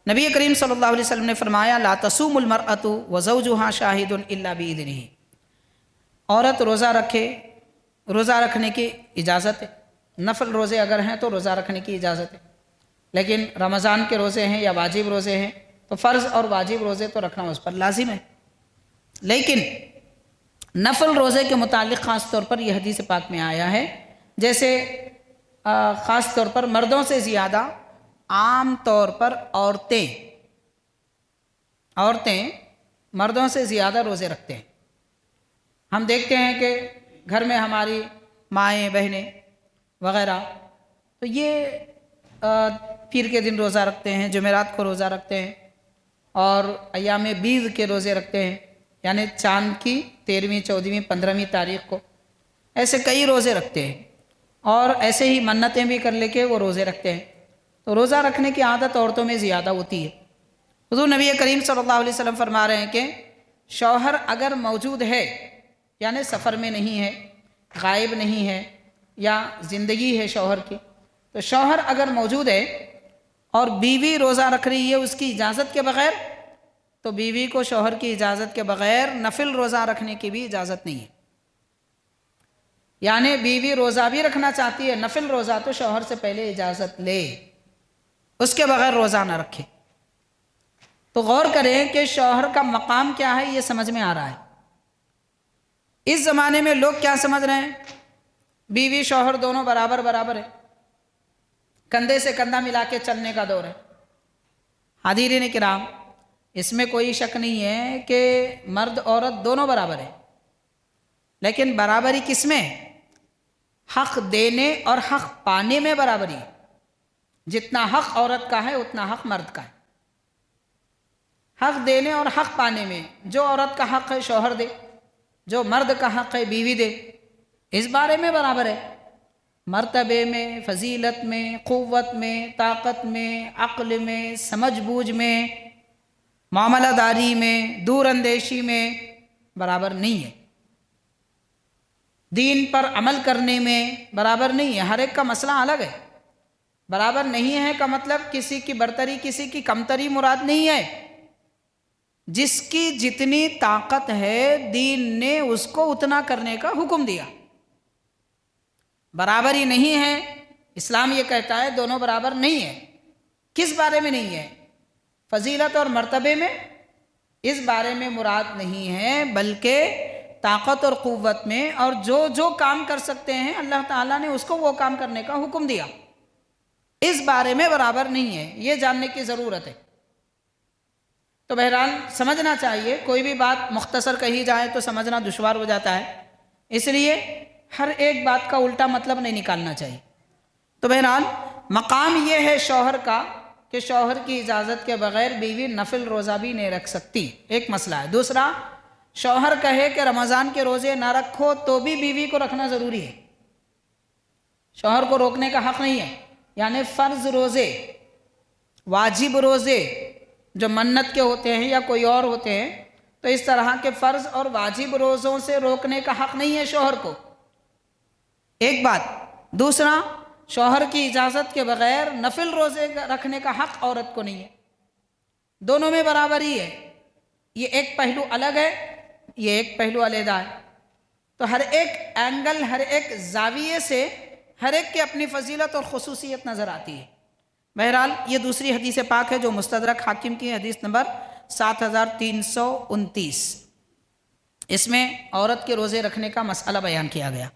نبی کریم صلی اللہ علیہ وسلم نے فرمایا لا تصوم المرأۃ وزوجها شاہد الا باذنہ، عورت روزہ رکھے، روزہ رکھنے کی اجازت ہے، نفل روزے اگر ہیں تو روزہ رکھنے کی اجازت ہے، لیکن رمضان کے روزے ہیں یا واجب روزے ہیں تو فرض اور واجب روزے تو رکھنا اس پر لازم ہے، لیکن نفل روزے کے متعلق خاص طور پر یہ حدیث پاک میں آیا ہے، جیسے خاص طور پر مردوں سے زیادہ عام طور پر عورتیں مردوں سے زیادہ روزے رکھتے ہیں۔ ہم دیکھتے ہیں کہ گھر میں ہماری مائیں بہنیں وغیرہ تو یہ پیر کے دن روزہ رکھتے ہیں، جمعرات کو روزہ رکھتے ہیں، اور ایام بیض کے روزے رکھتے ہیں، یعنی چاند کی 13ویں 14ویں 15ویں تاریخ کو، ایسے کئی روزے رکھتے ہیں، اور ایسے ہی منتیں بھی کر لے کے وہ روزے رکھتے ہیں۔ تو روزہ رکھنے کی عادت عورتوں میں زیادہ ہوتی ہے۔ حضور نبی کریم صلی اللہ علیہ وسلم فرما رہے ہیں کہ شوہر اگر موجود ہے، یعنی سفر میں نہیں ہے، غائب نہیں ہے، یا زندگی ہے شوہر کی، تو شوہر اگر موجود ہے اور بیوی روزہ رکھ رہی ہے اس کی اجازت کے بغیر، تو بیوی کو شوہر کی اجازت کے بغیر نفل روزہ رکھنے کی بھی اجازت نہیں ہے۔ یعنی بیوی روزہ بھی رکھنا چاہتی ہے، نفل روزہ، تو شوہر سے پہلے اجازت لے، اس کے بغیر روزہ نہ رکھے۔ تو غور کریں کہ شوہر کا مقام کیا ہے، یہ سمجھ میں آ رہا ہے۔ اس زمانے میں لوگ کیا سمجھ رہے ہیں، بیوی شوہر دونوں برابر برابر ہے، کندھے سے کندھا ملا کے چلنے کا دور ہے۔ حاضرین کرام، اس میں کوئی شک نہیں ہے کہ مرد عورت دونوں برابر ہیں، لیکن برابری کس میں؟ حق دینے اور حق پانے میں برابری ہے۔ جتنا حق عورت کا ہے اتنا حق مرد کا ہے۔ حق دینے اور حق پانے میں جو عورت کا حق ہے شوہر دے، جو مرد کا حق ہے بیوی دے، اس بارے میں برابر ہے۔ مرتبے میں، فضیلت میں، قوت میں، طاقت میں، عقل میں، سمجھ بوجھ میں، معاملہ داری میں، دور اندیشی میں برابر نہیں ہے۔ دین پر عمل کرنے میں برابر نہیں ہے۔ ہر ایک کا مسئلہ الگ ہے۔ برابر نہیں ہے کا مطلب کسی کی برتری کسی کی کمتری مراد نہیں ہے۔ جس کی جتنی طاقت ہے دین نے اس کو اتنا کرنے کا حکم دیا۔ برابری نہیں ہے، اسلام یہ کہتا ہے دونوں برابر نہیں ہے۔ کس بارے میں نہیں ہے؟ فضیلت اور مرتبے میں، اس بارے میں مراد نہیں ہے، بلکہ طاقت اور قوت میں، اور جو کام کر سکتے ہیں اللہ تعالیٰ نے اس کو وہ کام کرنے کا حکم دیا، اس بارے میں برابر نہیں ہے۔ یہ جاننے کی ضرورت ہے۔ تو بہرحال سمجھنا چاہیے، کوئی بھی بات مختصر کہی جائے تو سمجھنا دشوار ہو جاتا ہے، اس لیے ہر ایک بات کا الٹا مطلب نہیں نکالنا چاہیے۔ تو بہرحال مقام یہ ہے شوہر کا کہ شوہر کی اجازت کے بغیر بیوی نفل روزہ بھی نہیں رکھ سکتی، ایک مسئلہ ہے۔ دوسرا، شوہر کہے کہ رمضان کے روزے نہ رکھو تو بھی بیوی کو رکھنا ضروری ہے، شوہر کو روکنے کا حق نہیں ہے۔ یعنی فرض روزے، واجب روزے جو منت کے ہوتے ہیں یا کوئی اور ہوتے ہیں، تو اس طرح کے فرض اور واجب روزوں سے روکنے کا حق نہیں ہے شوہر کو، ایک بات۔ دوسرا، شوہر کی اجازت کے بغیر نفل روزے رکھنے کا حق عورت کو نہیں ہے۔ دونوں میں برابری ہے۔ یہ ایک پہلو الگ ہے، یہ ایک پہلو علیحدہ ہے۔ تو ہر ایک اینگل، ہر ایک زاویے سے ہر ایک کی اپنی فضیلت اور خصوصیت نظر آتی ہے۔ بہرحال یہ دوسری حدیث پاک ہے جو مستدرک حاکم کی حدیث نمبر 7329، اس میں عورت کے روزے رکھنے کا مسئلہ بیان کیا گیا۔